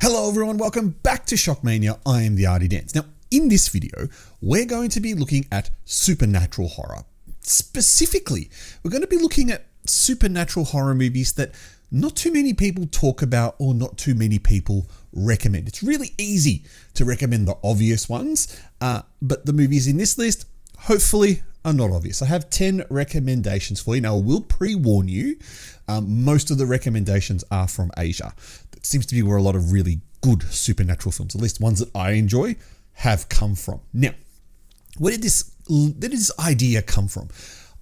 Hello everyone, welcome back to SHOCKMANIA. I am the Arty Dance. Now, in this video, we're going to be looking at supernatural horror. Specifically, we're going to be looking at supernatural horror movies that not too many people talk about or not too many people recommend. It's really easy to recommend the obvious ones, but the movies in this list, hopefully, are not obvious. I have 10 recommendations for you. Now, I will pre-warn you, most of the recommendations are from Asia. That seems to be where a lot of really good supernatural films, at least ones that I enjoy, have come from. Now, where did this idea come from?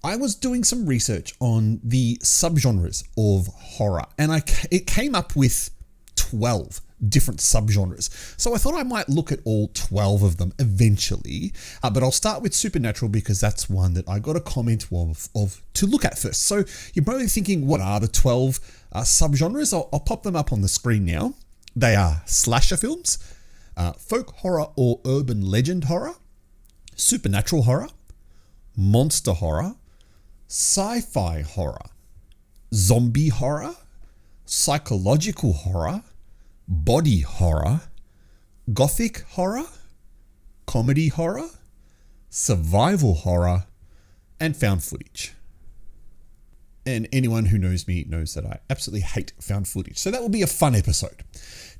I was doing some research on the subgenres of horror, and it came up with 12 different subgenres. So I thought I might look at all 12 of them eventually, but I'll start with supernatural because that's one that I got a comment of to look at first. So you're probably thinking, what are the 12 subgenres? I'll pop them up on the screen now. They are slasher films, folk horror or urban legend horror, supernatural horror, monster horror, sci-fi horror, zombie horror, psychological horror, body horror, gothic horror, comedy horror, survival horror, and found footage. And anyone who knows me knows that I absolutely hate found footage. So that will be a fun episode.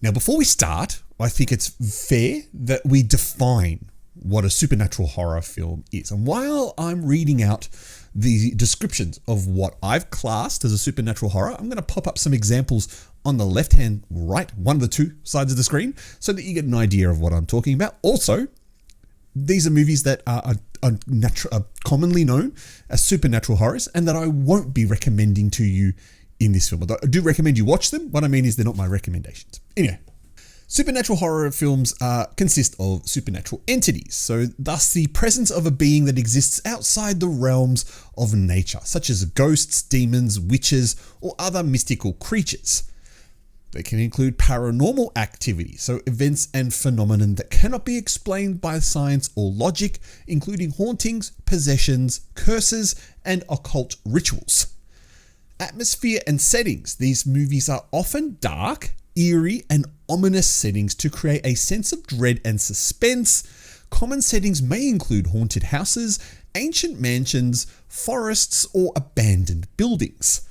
Now, before we start, I think it's fair that we define what a supernatural horror film is. And while I'm reading out the descriptions of what I've classed as a supernatural horror, I'm going to pop up some examples on the left hand, right, one of the two sides of the screen, so that you get an idea of what I'm talking about. Also, these are movies that are commonly known as supernatural horrors and that I won't be recommending to you in this film. I do recommend you watch them. What I mean is they're not my recommendations. Anyway, supernatural horror films consist of supernatural entities, so thus the presence of a being that exists outside the realms of nature, such as ghosts, demons, witches, or other mystical creatures. They can include paranormal activity, so events and phenomena that cannot be explained by science or logic, including hauntings, possessions, curses, and occult rituals. Atmosphere and settings. These movies are often dark, eerie, and ominous settings to create a sense of dread and suspense. Common settings may include haunted houses, ancient mansions, forests, or abandoned buildings.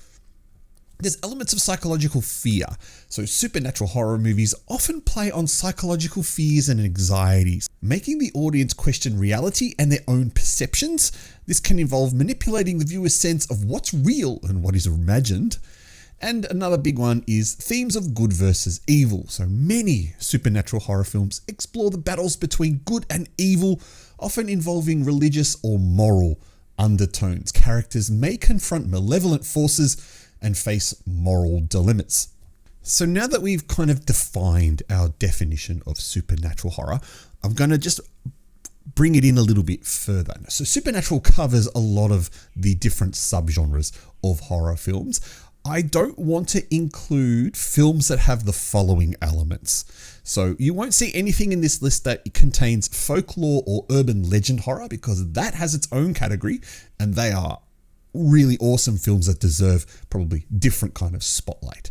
There's elements of psychological fear. So supernatural horror movies often play on psychological fears and anxieties, making the audience question reality and their own perceptions. This can involve manipulating the viewer's sense of what's real and what is imagined. And another big one is themes of good versus evil. So many supernatural horror films explore the battles between good and evil, often involving religious or moral undertones. Characters may confront malevolent forces and face moral dilemmas. So now that we've kind of defined our definition of supernatural horror, I'm going to just bring it in a little bit further. So supernatural covers a lot of the different subgenres of horror films. I don't want to include films that have the following elements. So you won't see anything in this list that contains folklore or urban legend horror, because that has its own category and they are really awesome films that deserve probably different kind of spotlight.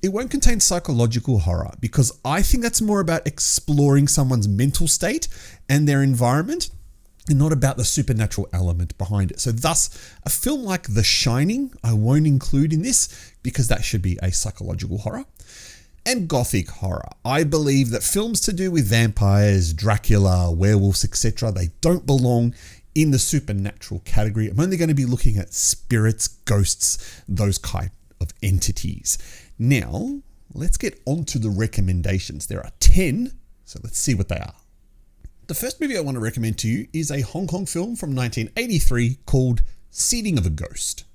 It won't contain psychological horror because I think that's more about exploring someone's mental state and their environment, and not about the supernatural element behind it. So thus, a film like The Shining, I won't include in this because that should be a psychological horror. And gothic horror. I believe that films to do with vampires, Dracula, werewolves, etc., they don't belong in the supernatural category. I'm only going to be looking at spirits, ghosts, those kind of entities. Now, let's get on to the recommendations. There are 10, so let's see what they are. The first movie I want to recommend to you is a Hong Kong film from 1983 called Seeding of a Ghost.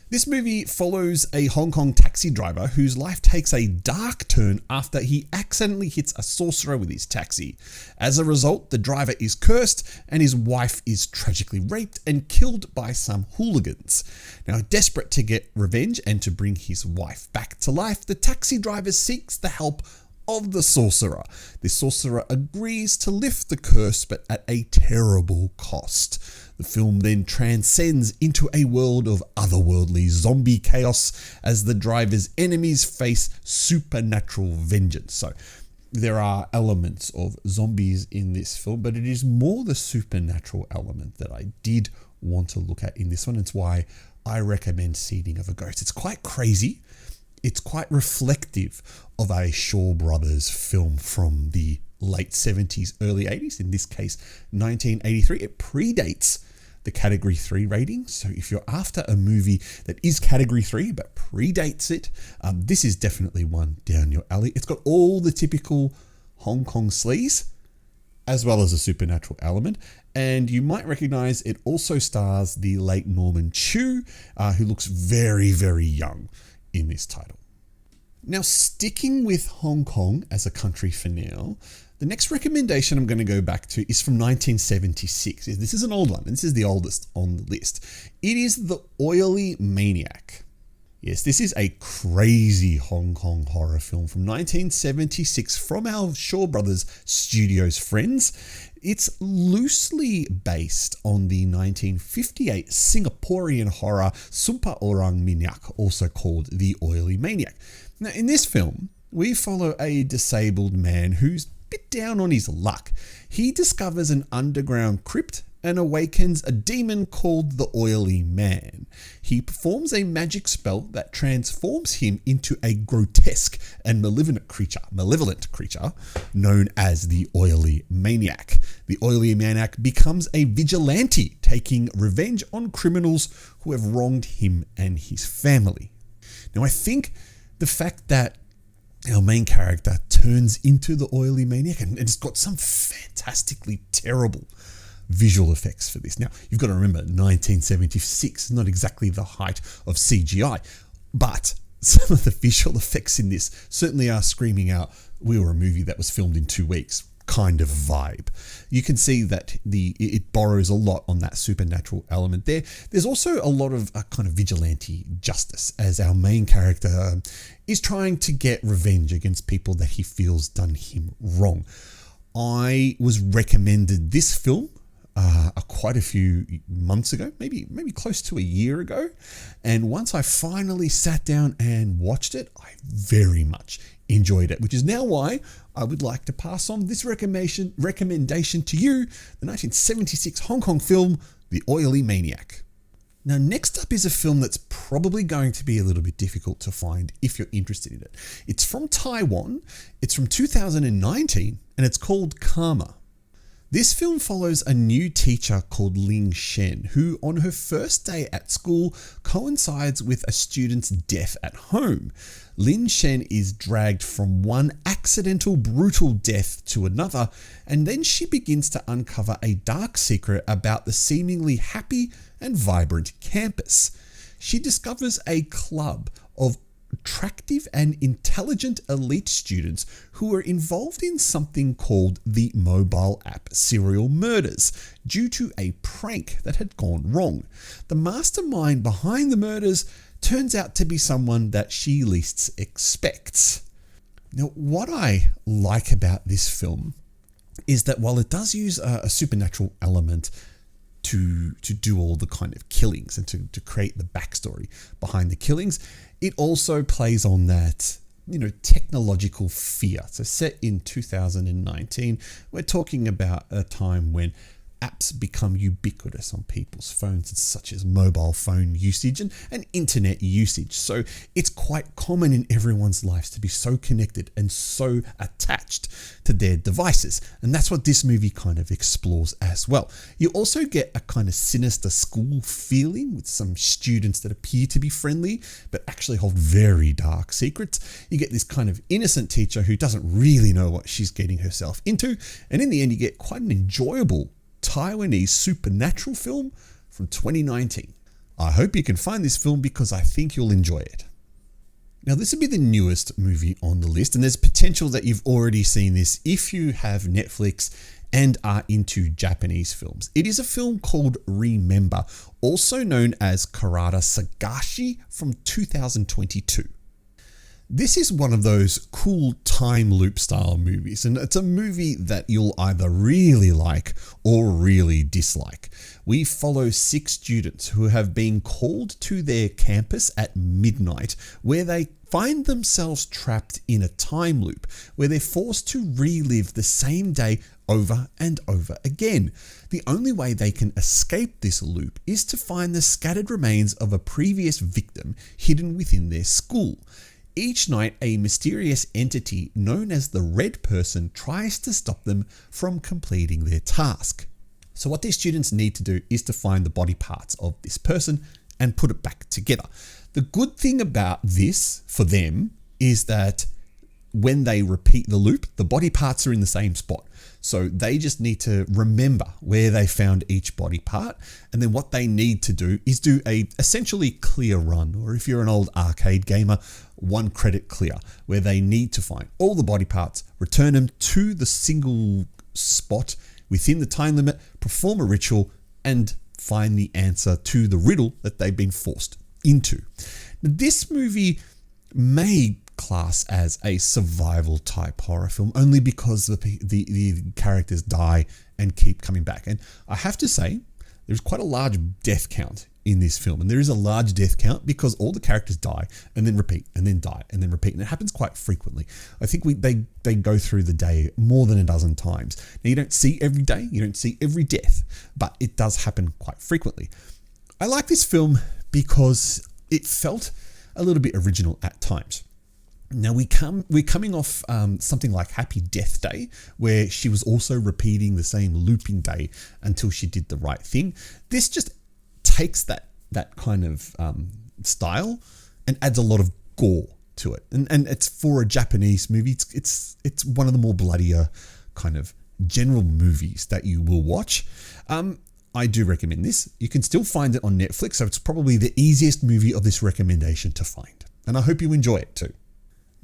This movie follows a Hong Kong taxi driver whose life takes a dark turn after he accidentally hits a sorcerer with his taxi. As a result, the driver is cursed and his wife is tragically raped and killed by some hooligans. Now, desperate to get revenge and to bring his wife back to life, the taxi driver seeks the help of the sorcerer. The sorcerer agrees to lift the curse, but at a terrible cost. The film then transcends into a world of otherworldly zombie chaos as the driver's enemies face supernatural vengeance. So there are elements of zombies in this film, but it is more the supernatural element that I did want to look at in this one. It's why I recommend Seeding of a Ghost. It's quite crazy. It's quite reflective of a Shaw Brothers film from the late 70s, early 80s, in this case 1983. It predates the Category 3 rating, so if you're after a movie that is Category 3 but predates it, this is definitely one down your alley. It's got all the typical Hong Kong sleaze, as well as a supernatural element, and you might recognize it also stars the late Norman Chu, who looks very, very young in this title. Now, sticking with Hong Kong as a country for now, the next recommendation I'm going to go back to is from 1976. This is an old one, and this is the oldest on the list. It is The Oily Maniac. Yes, this is a crazy Hong Kong horror film from 1976 from our Shaw Brothers Studios friends. It's loosely based on the 1958 Singaporean horror Sumpah Orang Minyak, also called The Oily Maniac. Now, in this film, we follow a disabled man who's a bit down on his luck. He discovers an underground crypt and awakens a demon called the Oily Man. He performs a magic spell that transforms him into a grotesque and malevolent creature known as the Oily Maniac. The Oily Maniac becomes a vigilante, taking revenge on criminals who have wronged him and his family. Now, I think the fact that our main character turns into the Oily Maniac, and it's got some fantastically terrible visual effects for this. Now, you've got to remember, 1976 is not exactly the height of CGI, but some of the visual effects in this certainly are screaming out, we were a movie that was filmed in 2 weeks kind of vibe. You can see that it borrows a lot on that supernatural element there. There's also a lot of kind of vigilante justice, as our main character is trying to get revenge against people that he feels done him wrong. I was recommended this film quite a few months ago, maybe close to a year ago. And once I finally sat down and watched it, I very much enjoyed it, which is now why I would like to pass on this recommendation to you, the 1976 Hong Kong film, The Oily Maniac. Now, next up is a film that's probably going to be a little bit difficult to find if you're interested in it. It's from Taiwan, it's from 2019, and it's called Karma. This film follows a new teacher called Ling Shen, who on her first day at school coincides with a student's death at home. Lin Shen is dragged from one accidental brutal death to another, and then she begins to uncover a dark secret about the seemingly happy and vibrant campus. She discovers a club of attractive and intelligent elite students who are involved in something called the mobile app Serial Murders due to a prank that had gone wrong. The mastermind behind the murders turns out to be someone that she least expects. Now, what I like about this film is that while it does use a supernatural element to do all the kind of killings and to create the backstory behind the killings, it also plays on that, technological fear. So set in 2019, we're talking about a time when apps become ubiquitous on people's phones, such as mobile phone usage and internet usage. So it's quite common in everyone's lives to be so connected and so attached to their devices. And that's what this movie kind of explores as well. You also get a kind of sinister school feeling with some students that appear to be friendly, but actually hold very dark secrets. You get this kind of innocent teacher who doesn't really know what she's getting herself into. And in the end, you get quite an enjoyable Taiwanese supernatural film from 2019. I hope you can find this film because I think you'll enjoy it. Now, this would be the newest movie on the list, and there's potential that you've already seen this if you have Netflix and are into Japanese films. It is a film called Remember, also known as Karada Sagashi, from 2022. This is one of those cool time loop style movies, and it's a movie that you'll either really like or really dislike. We follow 6 students who have been called to their campus at midnight, where they find themselves trapped in a time loop where they're forced to relive the same day over and over again. The only way they can escape this loop is to find the scattered remains of a previous victim hidden within their school. Each night, a mysterious entity known as the Red Person tries to stop them from completing their task. So what these students need to do is to find the body parts of this person and put it back together. The good thing about this for them is that when they repeat the loop, the body parts are in the same spot. So they just need to remember where they found each body part. And then what they need to do is do a essentially clear run, or if you're an old arcade gamer, 1 credit clear, where they need to find all the body parts, return them to the single spot within the time limit, perform a ritual, and find the answer to the riddle that they've been forced into. This movie may class as a survival type horror film only because the characters die and keep coming back. And I have to say, there's quite a large death count in this film, and there is a large death count because all the characters die and then repeat and then die and then repeat, and it happens quite frequently. I think they go through the day more than a dozen times. Now, you don't see every day, you don't see every death, but it does happen quite frequently. I like this film because it felt a little bit original at times. Now we're coming off something like Happy Death Day, where she was also repeating the same looping day until she did the right thing. This just takes that kind of style and adds a lot of gore to it. And it's for a Japanese movie. It's one of the more bloodier kind of general movies that you will watch. I do recommend this. You can still find it on Netflix, so it's probably the easiest movie of this recommendation to find. And I hope you enjoy it too.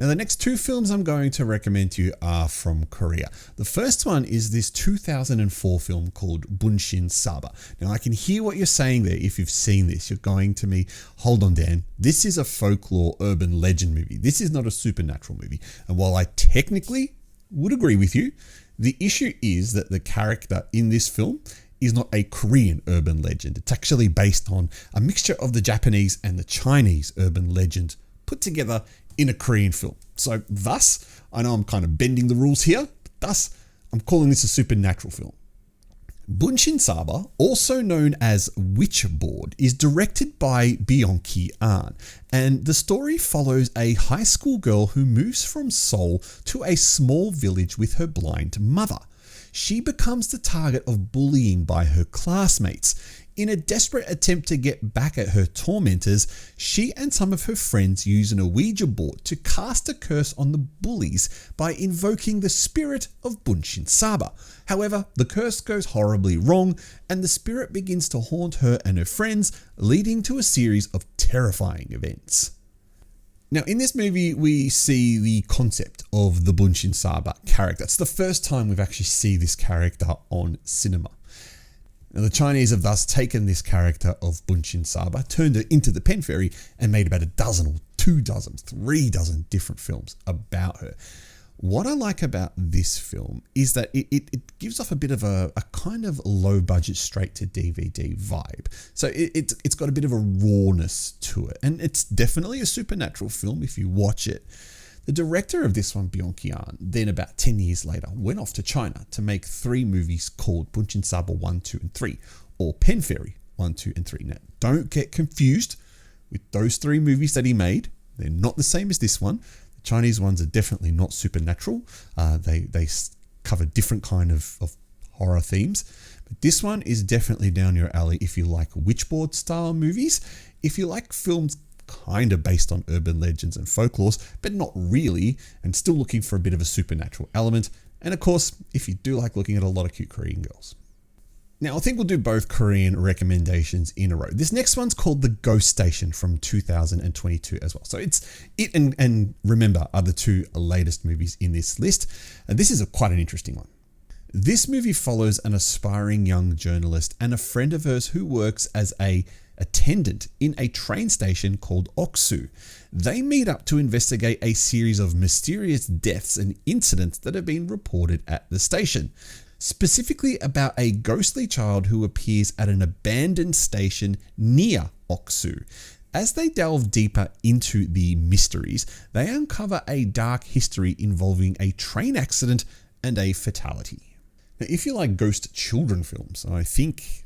Now, the next 2 films I'm going to recommend to you are from Korea. The first one is this 2004 film called Bunshinsaba. Now, I can hear what you're saying there. If you've seen this, you're going to me, hold on, Dan. This is a folklore urban legend movie. This is not a supernatural movie. And while I technically would agree with you, the issue is that the character in this film is not a Korean urban legend. It's actually based on a mixture of the Japanese and the Chinese urban legend put together in a Korean film. So thus, I know I'm kind of bending the rules here, but thus I'm calling this a supernatural film. Bunshinsaba, also known as Witchboard, is directed by Byung-ki-an, and the story follows a high school girl who moves from Seoul to a small village with her blind mother. She becomes the target of bullying by her classmates. In a desperate attempt to get back at her tormentors, she and some of her friends use an Ouija board to cast a curse on the bullies by invoking the spirit of Bunshinsaba. However, the curse goes horribly wrong, and the spirit begins to haunt her and her friends, leading to a series of terrifying events. Now, in this movie, we see the concept of the Bunshinsaba character. It's the first time we've actually seen this character on cinema. Now, the Chinese have thus taken this character of Bunshinsaba, turned it into the pen fairy, and made about 12 or 24, 36 different films about her. What I like about this film is that it gives off a bit of a kind of low budget straight to DVD vibe. So it's got a bit of a rawness to it, and it's definitely a supernatural film if you watch it. The director of this one, Byung-ki-an, then about 10 years later went off to China to make 3 movies called Bunshinsaba 1, 2 and 3, or Pen Fairy 1, 2 and 3. Now, don't get confused with those 3 movies that he made. They're not the same as this one. The Chinese ones are definitely not supernatural. They cover different kind of horror themes. But this one is definitely down your alley if you like witchboard style movies. If you like films kind of based on urban legends and folklores, but not really, and still looking for a bit of a supernatural element. And of course, if you do like looking at a lot of cute Korean girls. Now, I think we'll do both Korean recommendations in a row. This next one's called The Ghost Station from 2022 as well. So it and Remember are the 2 latest movies in this list. And this is quite an interesting one. This movie follows an aspiring young journalist and a friend of hers who works as a attendant in a train station called Oksu. They meet up to investigate a series of mysterious deaths and incidents that have been reported at the station, specifically about a ghostly child who appears at an abandoned station near Oksu. As they delve deeper into the mysteries, they uncover a dark history involving a train accident and a fatality. Now, if you like ghost children films, I think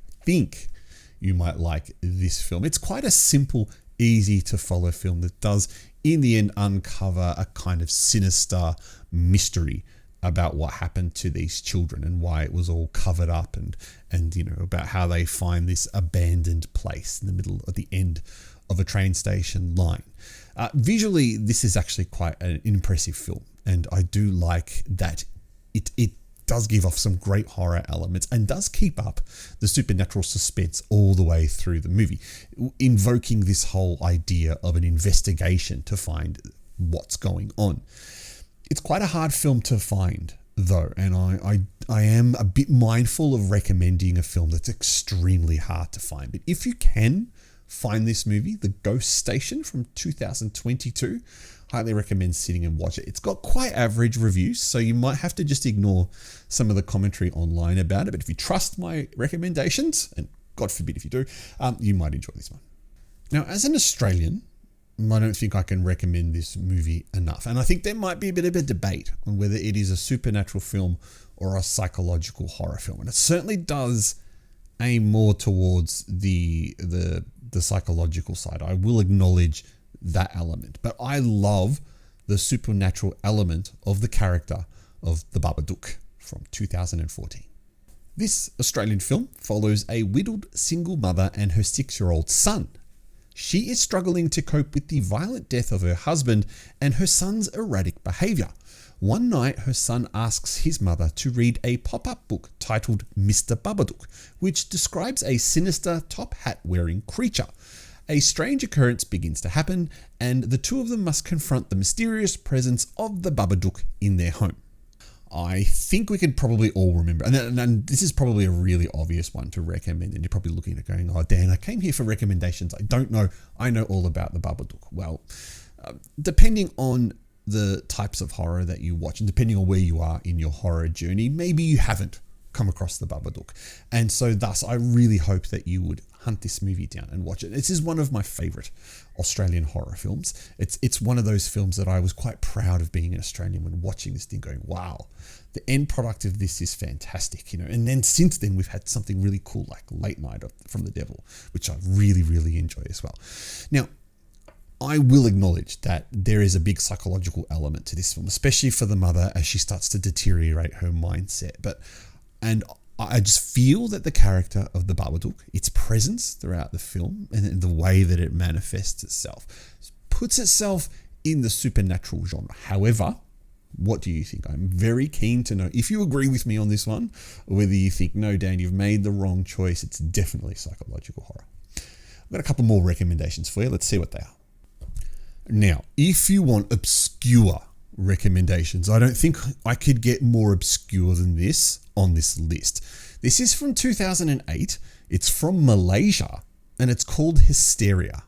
you might like this film. It's quite a simple, easy to follow film that does, in the end, uncover a kind of sinister mystery about what happened to these children and why it was all covered up, and about how they find this abandoned place in the middle, at the end of a train station line. Visually, this is actually quite an impressive film, and I do like that it does give off some great horror elements and does keep up the supernatural suspense all the way through the movie, invoking this whole idea of an investigation to find what's going on. It's quite a hard film to find, though, and I am a bit mindful of recommending a film that's extremely hard to find. But if you can find this movie, The Ghost Station from 2022, highly recommend sitting and watch it. It's got quite average reviews, so you might have to just ignore some of the commentary online about it. But if you trust my recommendations, and God forbid if you do, you might enjoy this one. Now, as an Australian, I don't think I can recommend this movie enough. And I think there might be a bit of a debate on whether it is a supernatural film or a psychological horror film. And it certainly does aim more towards the psychological side. I will acknowledge that element. But I love the supernatural element of the character of the Babadook from 2014. This Australian film follows a widowed single mother and her 6-year-old son. She is struggling to cope with the violent death of her husband and her son's erratic behaviour. One night, her son asks his mother to read a pop-up book titled Mr. Babadook, which describes a sinister top hat-wearing creature. A strange occurrence begins to happen, and the two of them must confront the mysterious presence of the Babadook in their home. I think we could probably all remember, and this is probably a really obvious one to recommend, and you're probably looking at going, oh, Dan, I came here for recommendations. I don't know. I know all about the Babadook. Well, depending on the types of horror that you watch, and depending on where you are in your horror journey, maybe you haven't come across the Babadook. And so thus, I really hope that you would hunt this movie down and watch it. This is one of my favorite Australian horror films. It's one of those films that I was quite proud of being an Australian when watching this thing, going, wow, the end product of this is fantastic, And then since then, we've had something really cool like Late Night from the Devil, which I really, really enjoy as well. Now, I will acknowledge that there is a big psychological element to this film, especially for the mother as she starts to deteriorate her mindset. And I just feel that the character of the Babadook, its presence throughout the film and the way that it manifests itself, puts itself in the supernatural genre. However, what do you think? I'm very keen to know if you agree with me on this one, or whether you think, no, Dan, you've made the wrong choice. It's definitely psychological horror. I've got a couple more recommendations for you. Let's see what they are. Now, if you want obscure recommendations, I don't think I could get more obscure than this on this list. This is from 2008. It's from Malaysia, and it's called Histeria.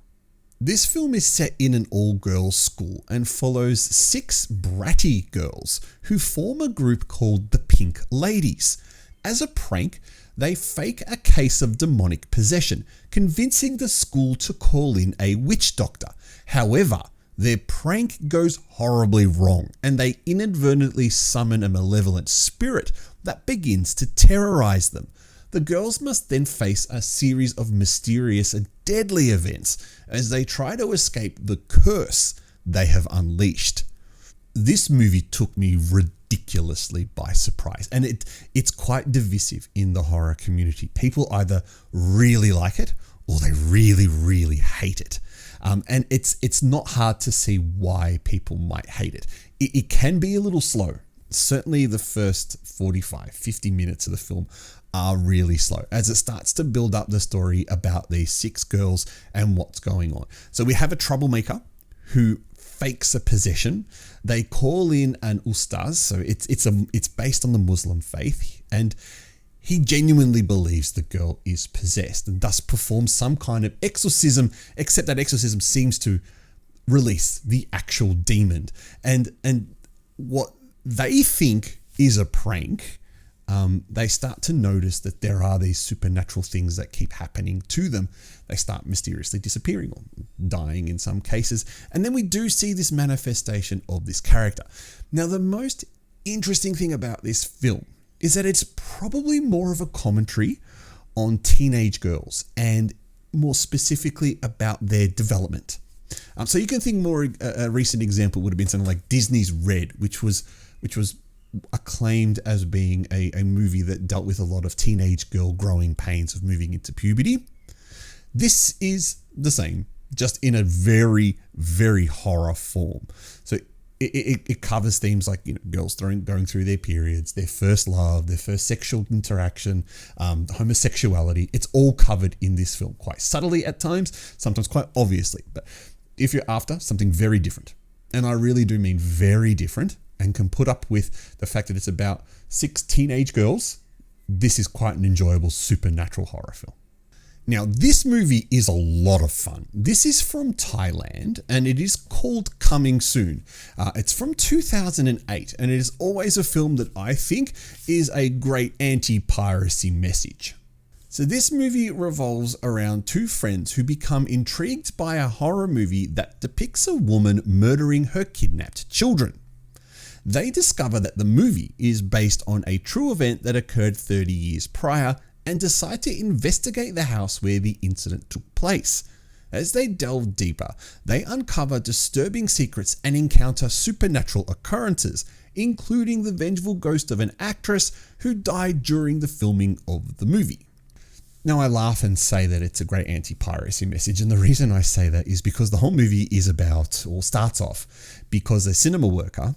This film is set in an all-girls school and follows 6 bratty girls who form a group called the Pink Ladies. As a prank, they fake a case of demonic possession, convincing the school to call in a witch doctor. However, their prank goes horribly wrong, and they inadvertently summon a malevolent spirit that begins to terrorize them. The girls must then face a series of mysterious and deadly events as they try to escape the curse they have unleashed. This movie took me ridiculously by surprise, and it's quite divisive in the horror community. People either really like it or they really, really hate it. And it's not hard to see why people might hate it. It can be a little slow. Certainly the first 45, 50 minutes of the film are really slow as it starts to build up the story about these 6 girls and what's going on. So we have a troublemaker who fakes a possession. They call in an ustaz, so it's based on the Muslim faith, and He genuinely believes the girl is possessed and thus performs some kind of exorcism, except that exorcism seems to release the actual demon. And what they think is a prank, they start to notice that there are these supernatural things that keep happening to them. They start mysteriously disappearing or dying in some cases. And then we do see this manifestation of this character. Now, the most interesting thing about this film is that it's probably more of a commentary on teenage girls and more specifically about their development. So you can think more, a recent example would have been something like Disney's Red, which was acclaimed as being a movie that dealt with a lot of teenage girl growing pains of moving into puberty. This is the same, just in a very, very horror form. So it covers themes like, girls going through their periods, their first love, their first sexual interaction, homosexuality. It's all covered in this film, quite subtly at times, sometimes quite obviously. But if you're after something very different, and I really do mean very different, and can put up with the fact that it's about 6 teenage girls, this is quite an enjoyable supernatural horror film. Now, this movie is a lot of fun. This is from Thailand and it is called Coming Soon. It's from 2008 and it is always a film that I think is a great anti-piracy message. So this movie revolves around 2 friends who become intrigued by a horror movie that depicts a woman murdering her kidnapped children. They discover that the movie is based on a true event that occurred 30 years prior and decide to investigate the house where the incident took place. As they delve deeper, they uncover disturbing secrets and encounter supernatural occurrences, including the vengeful ghost of an actress who died during the filming of the movie. Now, I laugh and say that it's a great anti-piracy message, and the reason I say that is because the whole movie is about, or starts off, because a cinema worker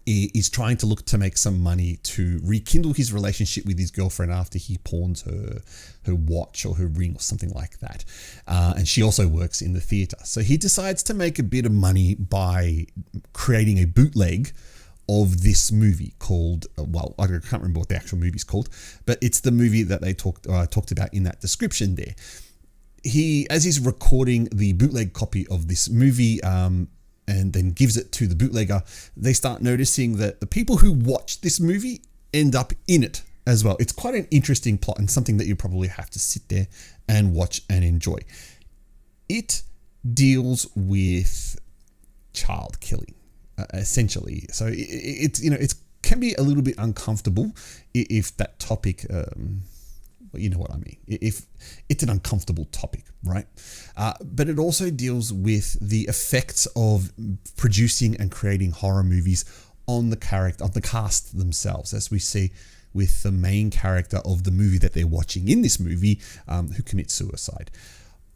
is trying to look to make some money to rekindle his relationship with his girlfriend after he pawns her watch or her ring or something like that. And she also works in the theatre. So he decides to make a bit of money by creating a bootleg of this movie called, well, I can't remember what the actual movie's called, but it's the movie that they talked about in that description there. As he's recording the bootleg copy of this movie, and then gives it to the bootlegger, they start noticing that the people who watch this movie end up in it as well. It's quite an interesting plot and something that you probably have to sit there and watch and enjoy. It deals with child killing, essentially. So it can be a little bit uncomfortable if that topic, you know what I mean, if it's an uncomfortable topic, right? But it also deals with the effects of producing and creating horror movies on the cast themselves, as we see with the main character of the movie that they're watching in this movie, who commits suicide.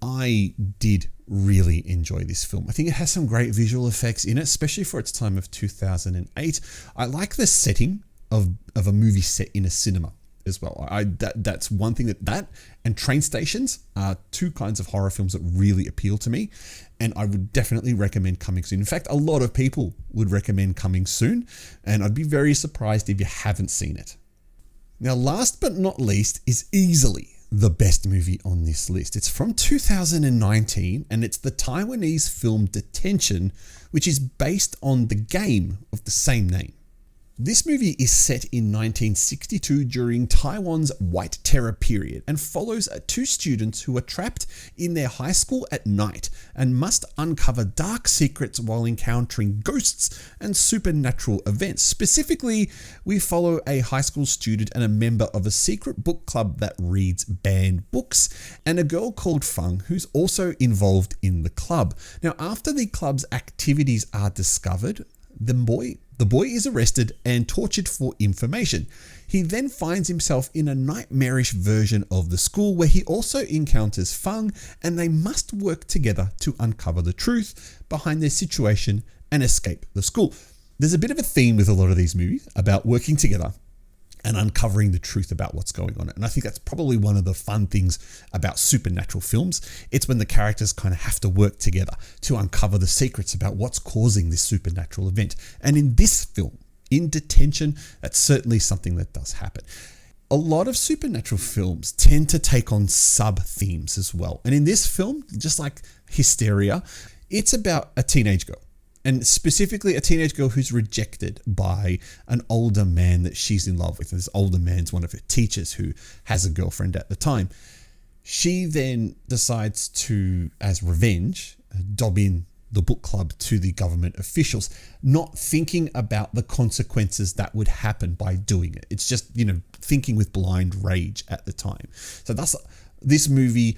I did really enjoy this film. I think it has some great visual effects in it, especially for its time of 2008. I like the setting of a movie set in a cinema as well. That's one thing that and Train Stations are 2 kinds of horror films that really appeal to me, and I would definitely recommend Coming Soon. In fact, a lot of people would recommend Coming Soon, and I'd be very surprised if you haven't seen it. Now, last but not least is easily the best movie on this list. It's from 2019 and it's the Taiwanese film Detention, which is based on the game of the same name. This movie is set in 1962 during Taiwan's White Terror period and follows 2 students who are trapped in their high school at night and must uncover dark secrets while encountering ghosts and supernatural events. Specifically, we follow a high school student and a member of a secret book club that reads banned books, and a girl called Feng who's also involved in the club. Now, after the club's activities are discovered, the boy is arrested and tortured for information. He then finds himself in a nightmarish version of the school where he also encounters Feng, and they must work together to uncover the truth behind their situation and escape the school. There's a bit of a theme with a lot of these movies about working together and uncovering the truth about what's going on. And I think that's probably one of the fun things about supernatural films. It's when the characters kind of have to work together to uncover the secrets about what's causing this supernatural event. And in this film, in Detention, that's certainly something that does happen. a lot of supernatural films tend to take on sub-themes as well. And in this film, just like Hysteria, it's about a teenage girl. And specifically a teenage girl who's rejected by an older man that she's in love with. And this older man's one of her teachers who has a girlfriend at the time. She then decides to, as revenge, dob in the book club to the government officials, not thinking about the consequences that would happen by doing it. It's just, thinking with blind rage at the time. So thus, this movie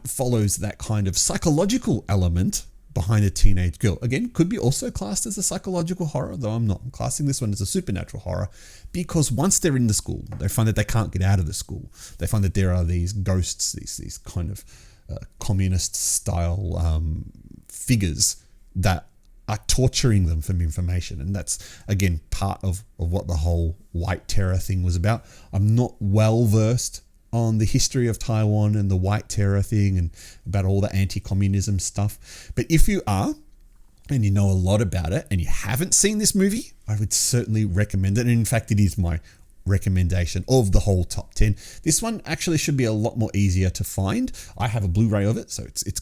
follows that kind of psychological element behind a teenage girl. Again, could be also classed as a psychological horror, though I'm not. I'm classing this one as a supernatural horror because once they're in the school, they find that they can't get out of the school. They find that there are these ghosts, these kind of communist style figures that are torturing them for information. And that's, again, part of what the whole white terror thing was about. I'm not well versed on the history of Taiwan and the white terror thing and about all the anti-communism stuff. But if you are, and you know a lot about it, and you haven't seen this movie, I would certainly recommend it. And in fact, it is my recommendation of the whole top 10. This one actually should be a lot more easier to find. I have a Blu-ray of it, so it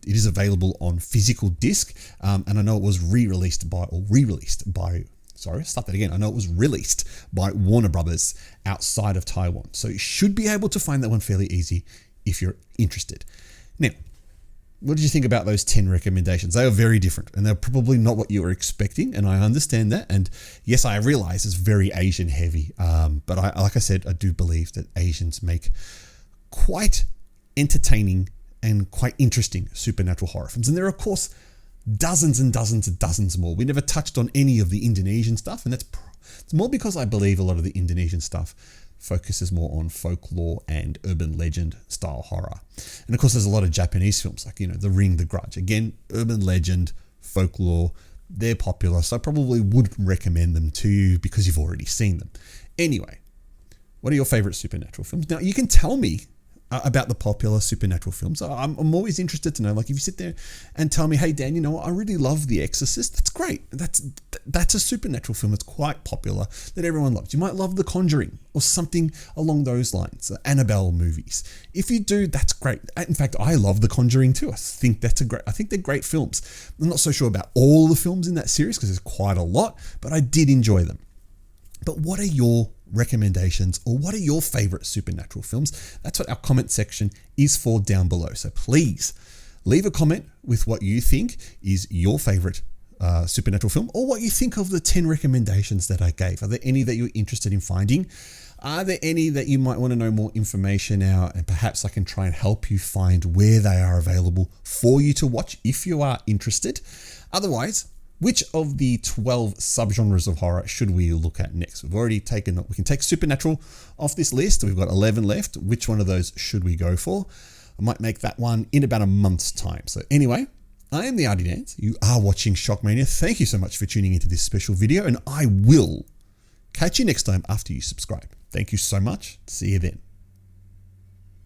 is available on physical disc. And I know it was released by Warner Brothers outside of Taiwan. So you should be able to find that one fairly easy if you're interested. Now, what did you think about those 10 recommendations? They are very different and they're probably not what you were expecting. And I understand that. And yes, I realize it's very Asian heavy. But like I said, I do believe that Asians make quite entertaining and quite interesting supernatural horror films. And there are, of course, dozens and dozens and dozens more. We never touched on any of the Indonesian stuff, and it's more because I believe a lot of the Indonesian stuff focuses more on folklore and urban legend style horror. And of course, there's a lot of Japanese films like, The Ring, The Grudge. Again, urban legend, folklore, they're popular, so I probably would recommend them to you because you've already seen them. Anyway, what are your favorite supernatural films? Now, you can tell me about the popular supernatural films. I'm always interested to know, like if you sit there and tell me, hey Dan, you know what, I really love The Exorcist. That's great. That's a supernatural film that's quite popular that everyone loves. You might love The Conjuring or something along those lines, Annabelle movies. If you do, that's great. In fact, I love The Conjuring too. I think they're great films. I'm not so sure about all the films in that series because there's quite a lot, but I did enjoy them. But what are your recommendations or what are your favorite supernatural films? That's what our comment section is for down below. So please leave a comment with what you think is your favorite supernatural film or what you think of the 10 recommendations that I gave. Are there any that you're interested in finding? Are there any that you might want to know more information out, and perhaps I can try and help you find where they are available for you to watch if you are interested? Otherwise, which of the 12 subgenres of horror should we look at next? We can take supernatural off this list. We've got 11 left. Which one of those should we go for? I might make that one in about a month's time. So anyway, I am the Artie Dance. You are watching SHOCKMANIA. Thank you so much for tuning into this special video, and I will catch you next time after you subscribe. Thank you so much. See you then.